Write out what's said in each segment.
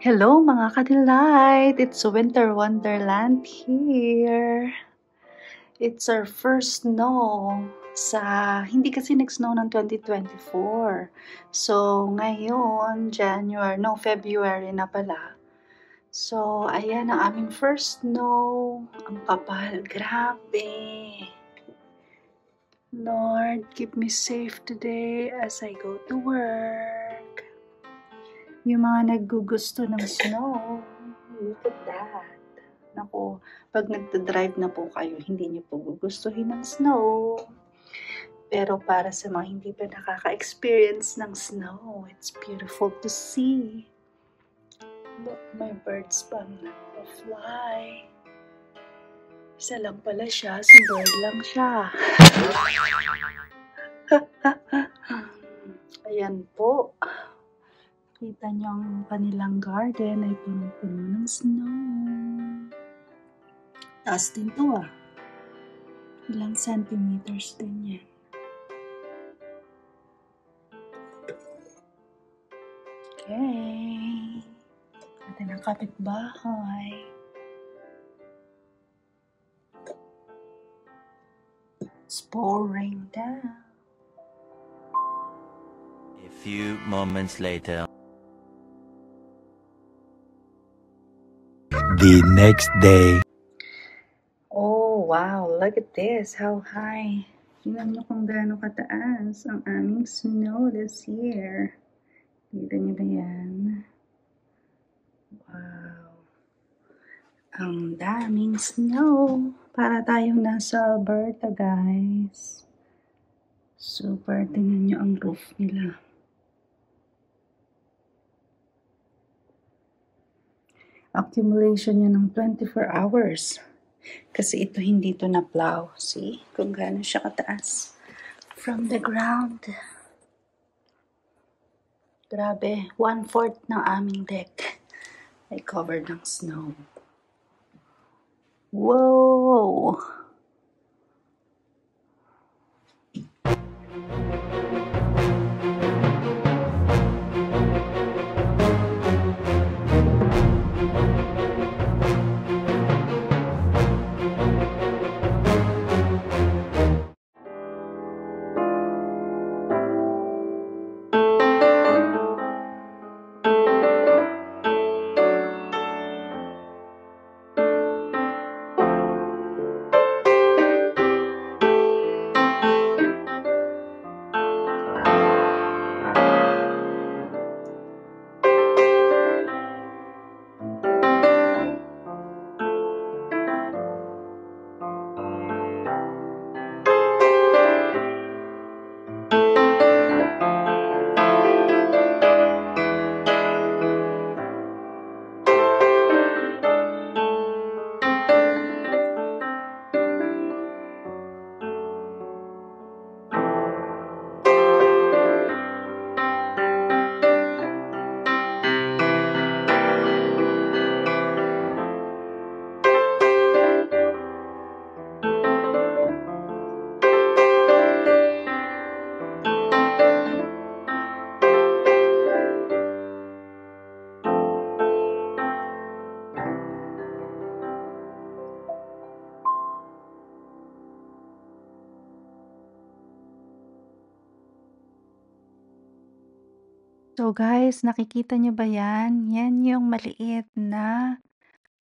Hello mga ka-delight! It's Winter Wonderland here. It's our first snow hindi kasi nag-snow ng 2024. So, ngayon, February na pala. So, ayan ang aming first snow. Ang kapal, grabe. Lord, keep me safe today as I go to work. Yung mga naggugusto ng snow, look at that. Naku, pag nagda-drive na po kayo, hindi niyo po gugustuhin ng snow. Pero para sa mga hindi pa nakaka-experience ng snow, it's beautiful to see. Look, my birds pang fly. Isa lang pala siya, si bird lang siya. Ayan po. Kita niyo ang kanilang garden ay punong-puno ng snow. Taas din to Ilang centimeters din yan. Okay. Atin ang kapitbahay. It's pouring down. A few moments later. The next day. Oh, wow. Look at this. How high. Tingnan nyo kung gaano kataas ang aming snow this year. Kita nyo ba yan? Wow. Ang daming snow. Para tayong nasa Alberta, guys. Super. Tingnan nyo ang roof nila. Accumulation niya ng 24 hours. Kasi ito hindi to na-plow. See? Kung gaano siya kataas. From the ground. Grabe. 1/4 ng aming deck ay covered ng snow. Whoa! So guys, nakikita nyo ba yan? Yan yung maliit na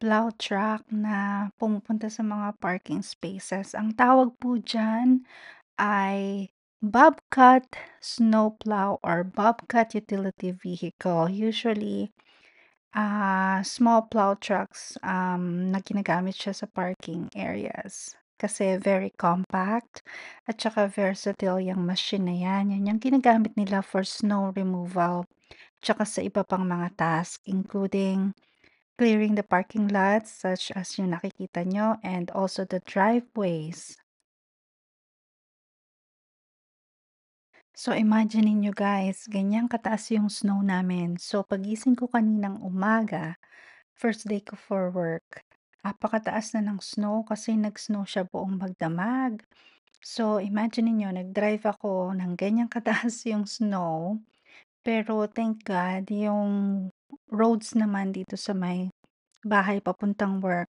plow truck na pumupunta sa mga parking spaces. Ang tawag po dyan ay Bobcat Snowplow or Bobcat Utility Vehicle. Usually, small plow trucks na ginagamit siya sa parking areas. Kasi very compact at saka versatile yung machine na yan. Yan yung ginagamit nila for snow removal tsaka sa iba pang mga task including clearing the parking lots such as yung nakikita nyo and also the driveways. So imagine niyo guys, ganyan kataas yung snow namin. So pagising ko kaninang umaga, first day ko for work, napakataas na ng snow kasi nag-snow siya buong magdamag. So imagine niyo nag-drive ako ng ganyang kataas yung snow, pero thank God yung roads naman dito sa may bahay papuntang work,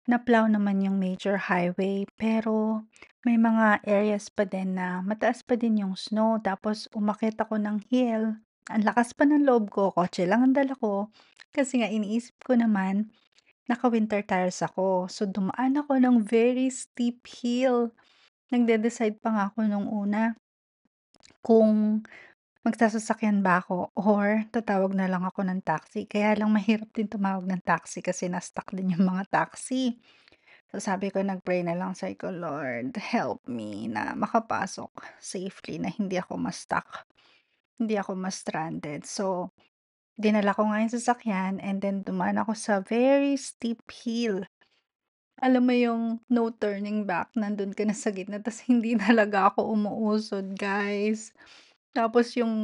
na-plow naman yung major highway. Pero may mga areas pa din na mataas pa din yung snow tapos umakyat ako ng hill. Ang lakas pa ng loob ko, kotse lang ang dala ko. Kasi nga iniisip ko naman, naka-winter tires ako. So dumaan ako ng very steep hill. Nagde-decide pa nga ako nung una kung magsasasakyan ba ako or tatawag na lang ako ng taxi. Kaya lang mahirap din tumawag ng taxi kasi na-stuck din yung mga taxi. So sabi ko, nag-pray na lang, sabi ko, Lord, help me na makapasok safely na hindi ako ma-stuck, hindi ako ma-stranded. So, dinala ko nga yung sasakyan and then dumaan ako sa very steep hill. Alam mo yung no turning back, nandun ka na sa gitna tas hindi talaga ako umuusod, guys. Tapos yung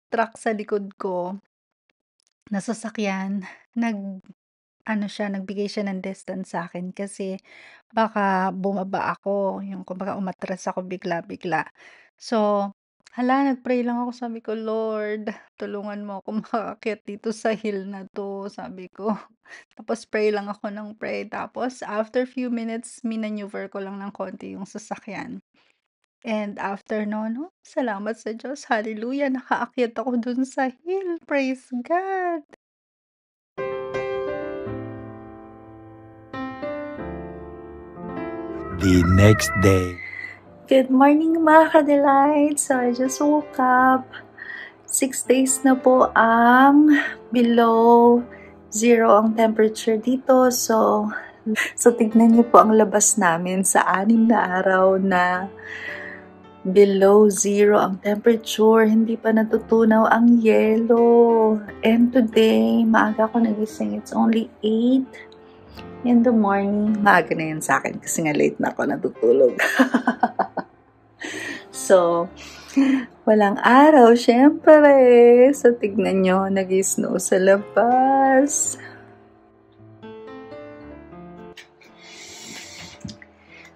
truck sa likod ko na sasakyan, nag-ano siya, nagbigay siya ng distance sa'kin kasi baka bumaba ako, yung kumbaga umatras ako bigla-bigla. So, hala, nag-pray lang ako, sabi ko, "Lord, tulungan mo ako makaakyat dito sa hill na 'to," sabi ko. Tapos pray lang ako ng pray, tapos after few minutes minanoeuvre ko lang ng konti yung sasakyan. And after no'n, salamat sa Diyos, hallelujah, nakaakyat ako dun sa hill, praise God. The next day. Good morning mga ka-delight! So I just woke up. 6 days na po ang below zero ang temperature dito. So tignan niyo po ang labas namin sa 6 na araw na below zero ang temperature. Hindi pa natutunaw ang yelo. And today, maaga ako nagising. It's only 8 in the morning. Maaga na yan sa akin kasi nga late na ako natutulog. So, walang araw, syempre. So, tignan nyo, nag-snow sa labas.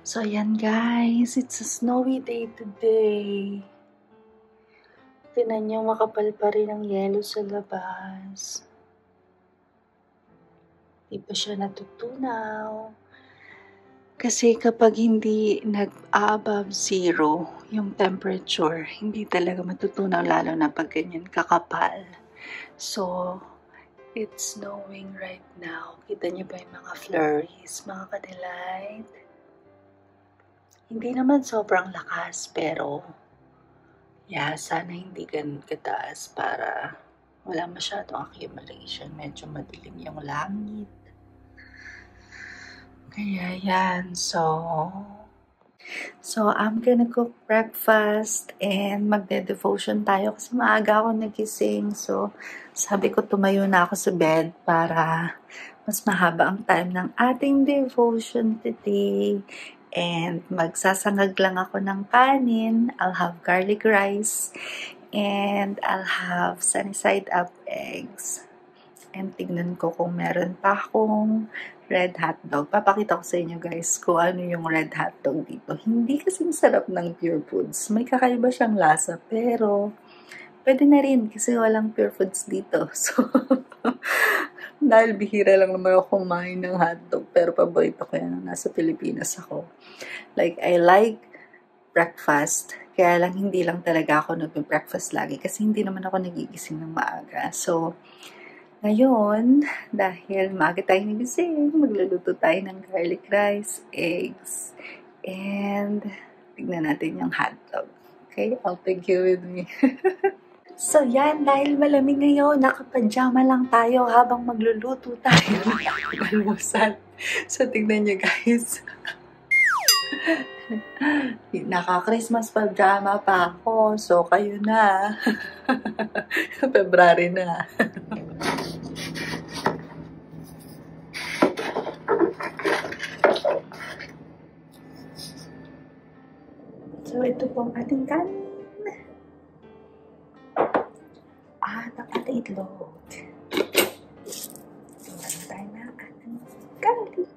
So, ayan guys, it's a snowy day today. Tignan nyo, makapal pa rin ang yelo sa labas. Di pa siya natutunaw. Kasi kapag hindi nag-above zero yung temperature, hindi talaga matutunaw lalo na pag ganyan kakapal. So, it's snowing right now. Kita niyo ba yung mga flurries, mga ka-delight? Hindi naman sobrang lakas, pero yeah, sana hindi ganun kataas para wala masyadong accumulation. Medyo madilim yung langit. Kaya yan, so I'm gonna cook breakfast and magde-devotion tayo kasi maaga ako nagising. So, sabi ko tumayo na ako sa bed para mas mahaba ang time ng ating devotion today. And magsasangag lang ako ng kanin. I'll have garlic rice and I'll have sunny-side up eggs. And tignan ko kung meron pa akong red hotdog. Papakita ko sa inyo guys kung ano yung red hotdog dito. Hindi kasing sarap ng Pure Foods. May kakaiba siyang lasa pero pwede na rin kasi walang Pure Foods dito. So, dahil bihira lang naman ako kumain ng hotdog pero paborito ko yan nung nasa Pilipinas ako. Like, I like breakfast. Kaya lang hindi lang talaga ako nag-breakfast lagi kasi hindi naman ako nagigising ng maaga. So, ngayon, dahil maaga tayong nagising, magluluto tayo ng garlic rice, eggs, and tignan natin yung hotdog. Okay? I'll take you with me. So yan, dahil malamig ngayon, nakapajama lang tayo habang magluluto tayo ng almusal. So tignan nyo guys. Naka-Christmas pajama pa ako. So kayo na. February na. So, ito po ang ating kanin. At ang ating itlog. Tingnan tayo na ang ating garlic.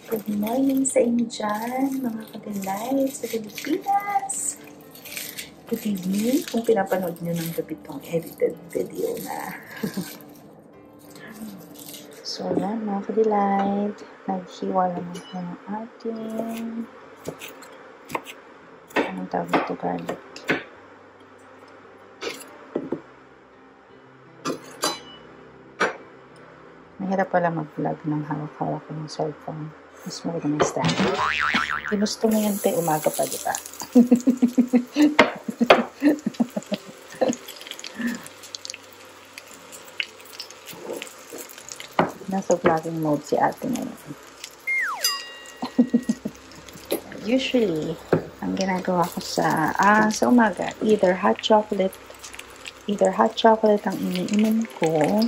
Good morning sa inyo dyan, mga ka-delight sa Pilipinas. Good evening kung pinapanood nyo ng gabi tong edited video na. So, yan mga ka-delight. Naghiwa lang ako ng ating anong tawag ito, garlic. Mahirap pala mag-vlog ng hawak-hawak ko ng cellphone. Mas maganda ng stand. Ginusto mo yan, te. Umaga pa, diba? Nasa vlogging mode si ate ngayon. Usually, ang ginagawa ko sa umaga, either hot chocolate ang iniinom ko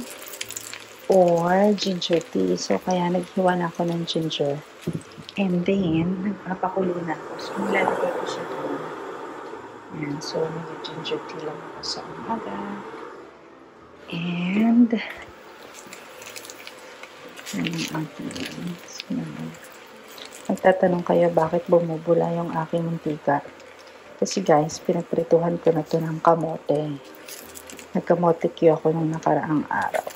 or ginger tea. So, kaya naghiwa na ako ng ginger. And then, nagpapakulo na ako. So, nilalagay ko siya doon. Ayan. So, nag-ginger tea lang ako sa umaga. And, nagtatanong kayo bakit bumubula yung aking mantika. Kasi guys, pinagprituhan ko na to ng kamote. Nagkamote Q ako nung nakaraang araw.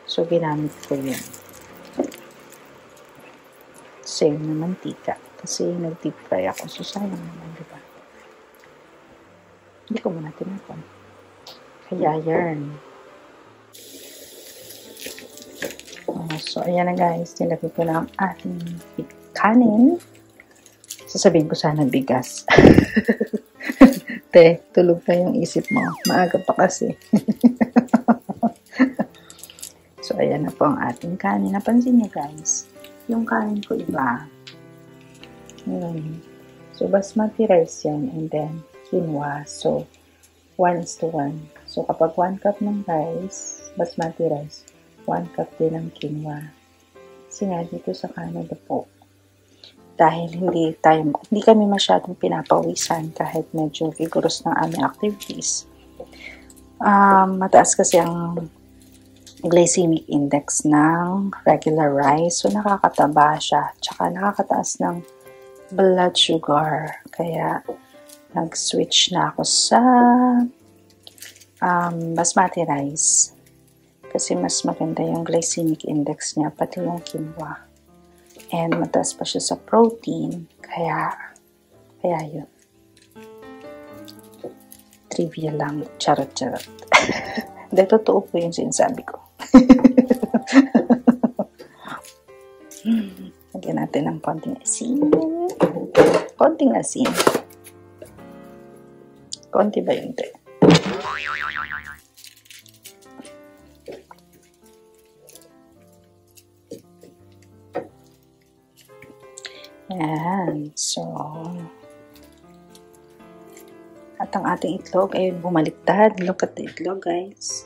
So, ginamit ko yun. Same na mantika. Kasi nag-deep fry ako. So, sayang naman, diba? Hindi ko muna tinapon. Kaya yarn. So, ayan na guys. Nilagay ko na ang ating kanin. Sasabihin ko sana bigas. Te, tulog na yung isip mo. Maaga pa kasi. So, ayan na po ang ating kanin. Napansin niyo guys, yung kanin ko iba. Ayan. So, basmati rice yan. And then, quinoa. So, 1:1. So, kapag 1 cup ng rice, basmati rice, 1 cup din ng quinoa. Kasi nga dito sa Canada po, dahil hindi kami masyadong pinapawisan kahit medyo vigorous ng aming activities. Mataas kasi ang glycemic index ng regular rice. So, nakakataba siya. Tsaka nakakataas ng blood sugar. Kaya, nag-switch na ako sa basmati rice. Kasi mas maganda yung glycemic index niya, pati yung quinoa. And mataas pa siya sa protein. Kaya yun. Trivia lang. Charot. Hindi, totoo po yung sinasabi ko. Lagyan natin ng konting asin. Konting asin. Konti ba yun, te? Ayan. So, at ang ating itlog ay bumaliktad. Look at the itlog, guys.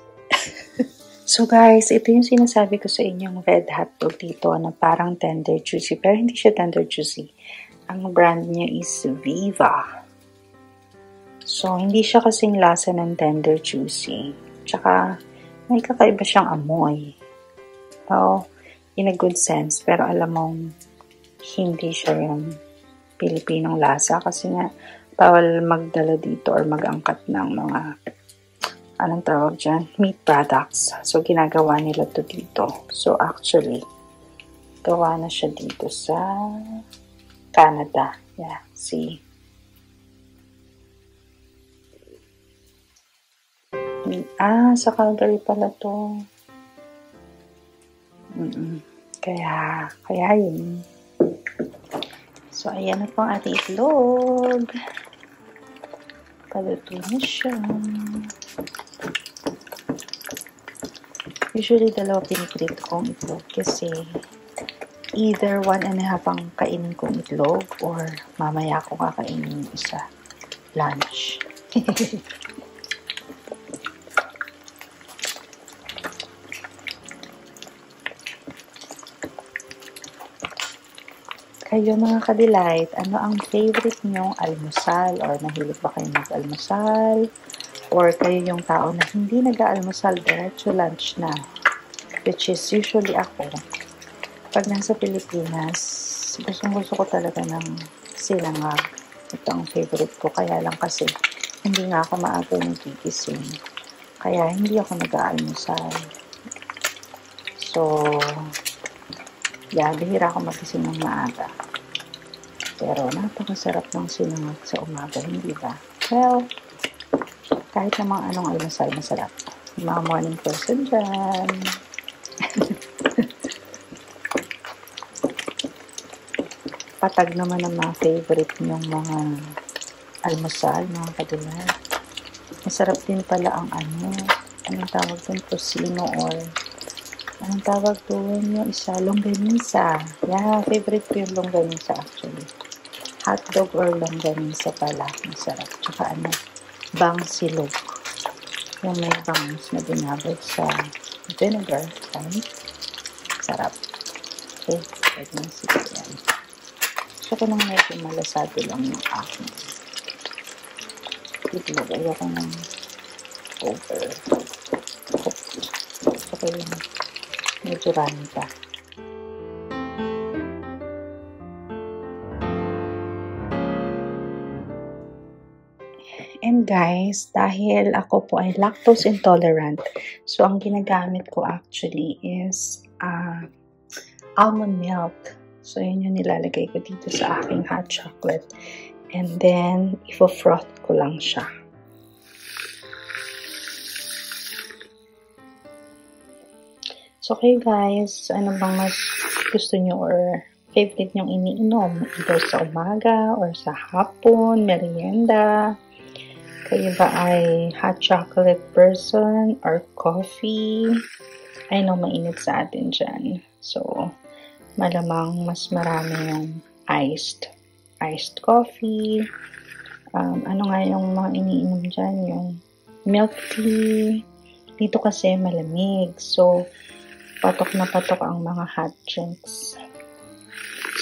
So, guys, ito yung sinasabi ko sa inyong red hotdog dito na parang tender juicy. Pero hindi siya tender juicy. Ang brand niya is Viva. So, hindi siya kasing lasa ng tender juicy. Tsaka, may kakaiba siyang amoy. Oh, in a good sense. Pero alam mong hindi siya yung Pilipinong lasa kasi nga bawal magdala dito or mag-angkat ng mga anong tawag dyan? Meat products. So, ginagawa nila to dito. So, actually, gawa na siya dito sa Canada. Yeah, see? Sa Calgary pala to. Kaya yun. So, ayan na po ang ating itlog. Paluto na siya. Usually, 2 piniprito kong itlog kasi either 1.5 ang kainin kong itlog or mamaya ko kakainin yung isa. Lunch. Kayo mga ka-delight, ano ang favorite nyong almusal? Or mahilig ba kayo mag-almusal? Or kayo yung tao na hindi nag-aalmusal, diretso lunch na? Which is usually ako. Pag nasa Pilipinas, gustong-gusto ko talaga ng sinangag. Ito ang favorite ko. Kaya lang kasi, hindi nga ako maaga nagigising. Kaya hindi ako nag-aalmusal. So, bihira ako magising ng maaga. Pero napakasarap ng sinangag sa umaga, hindi ba? Well, kahit namang anong almusal, masarap. Yung mga morning person dyan. Patag naman ang mga favorite nyong mga almusal, mga kadilag. Masarap din pala ang anong tawag doon, tocino or anong tawag doon yung isa, longganisa. Yeah, favorite ko yung longganisa actually. Hotdog or longganisa pala, masarap. Tsaka bangsilog. Yung may bangs na binabad sa vinegar, right? Sarap. Okay, pwede na sige yan. Gusto ko nang medyo malasado lang yung aking itlog. Ayoko nang over-cook. Okay lang. Medyo rami pa. And guys, dahil ako po ay lactose intolerant, so ang ginagamit ko actually is almond milk. So yun yung nilalagay ko dito sa aking hot chocolate. And then, ifo-froth ko lang siya. So okay guys, ano bang mas gusto nyo or favorite nyong iniinom? Either sa umaga or sa hapon, merienda. Kayo ba ay hot chocolate person or coffee? I know mainit sa atin dyan. So, malamang mas marami yung iced coffee. Ano nga yung mga iniinom dyan? Yung milk tea. Dito kasi malamig. So, patok na patok ang mga hot drinks.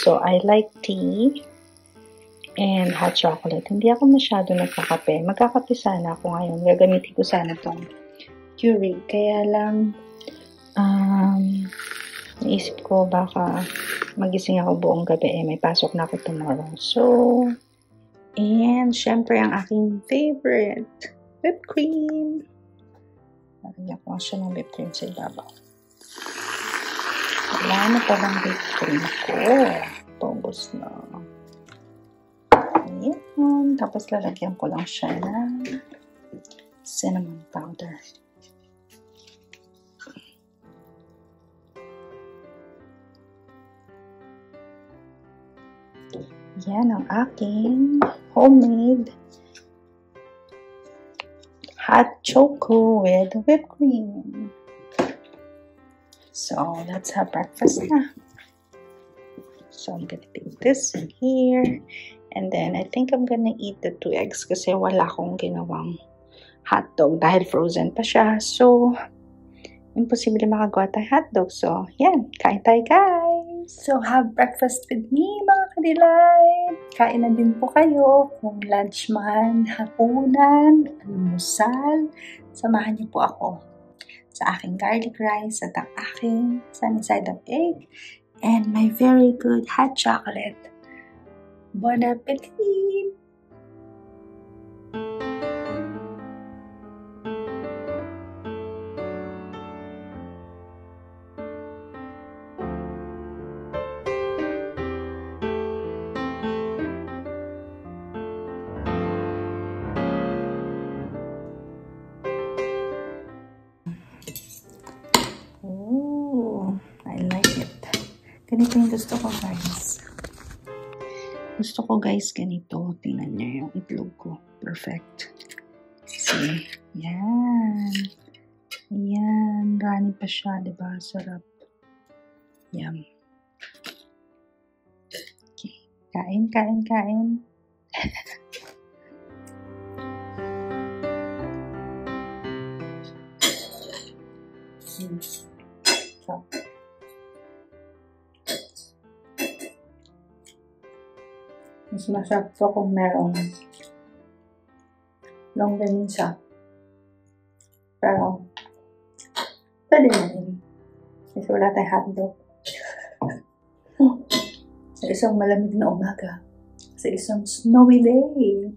So, I like tea and hot chocolate. Hindi ako masyado nagkakape. Magkakape sana ako ngayon. Gagamitin ko sana tong Keurig. Kaya lang, naisip ko baka magising ako buong gabi. May pasok na ako tomorrow. So, and syempre ang aking favorite, whipped cream. Nalagyan ko siya ng whipped cream sa ibabaw. Wala na palang whipped cream ko. Paubos na. Ayan. Tapos lalagyan ko lang siya ng cinnamon powder. Yan ang aking homemade hot choco with whipped cream. So, let's have breakfast na. So, I'm gonna take this in here. And then, I think I'm gonna eat the 2 eggs kasi wala akong ginawang hotdog dahil frozen pa siya. So, imposible makagawa tayo hotdog. So, yan. Kain tayo, guys! So, have breakfast with me, mga kadilay! Kain na din po kayo. Kung lunch man, hapunan, almusal, samahan niyo po ako sa aking garlic rice at ang aking sunny side of egg and my very good hot chocolate. Bon appetit! Oh, I like it. Ganito yung gusto ko, guys. Gusto ko, guys, ganito. Tingnan niyo yung itlog ko. Perfect. See? Yan. Yan. Rani pa siya, diba? Sarap. Yum. Okay. Kain, kain, kain. So, mas masarap to kung merong longganisa. Pero, pwede na rin. Kasi wala tayong hotdog. Sa isang malamig na umaga. Sa isang snowy day.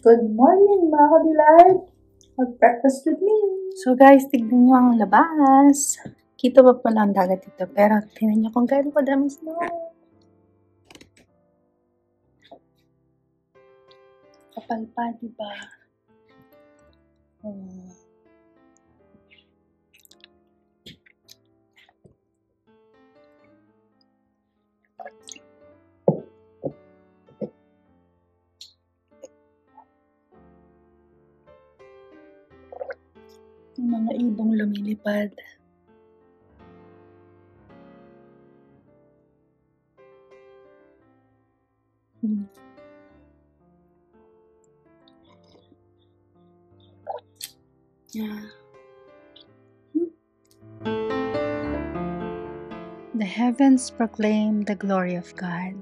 Good morning mga kadilag! Mag-breakfast with me! So guys, tignan nyo ang labas. Kita pa pala ang dagat dito, pero tignan nyo kung gaano kadaming snow. Kapal pa, diba? Oh. Yung mga ibong lumilipad. Yeah. The heavens proclaim the glory of God.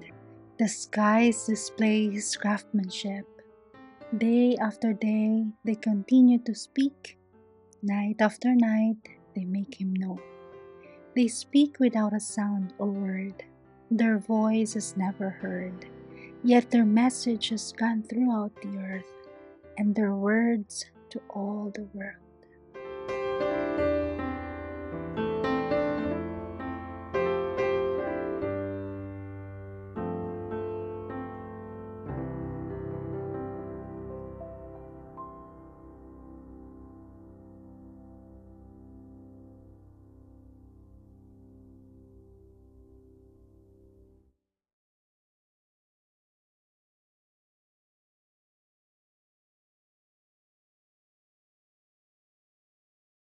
The skies display His craftsmanship. Day after day, they continue to speak. Night after night, they make Him known. They speak without a sound or word. Their voice is never heard. Yet their message has gone throughout the earth, and their words to all the world.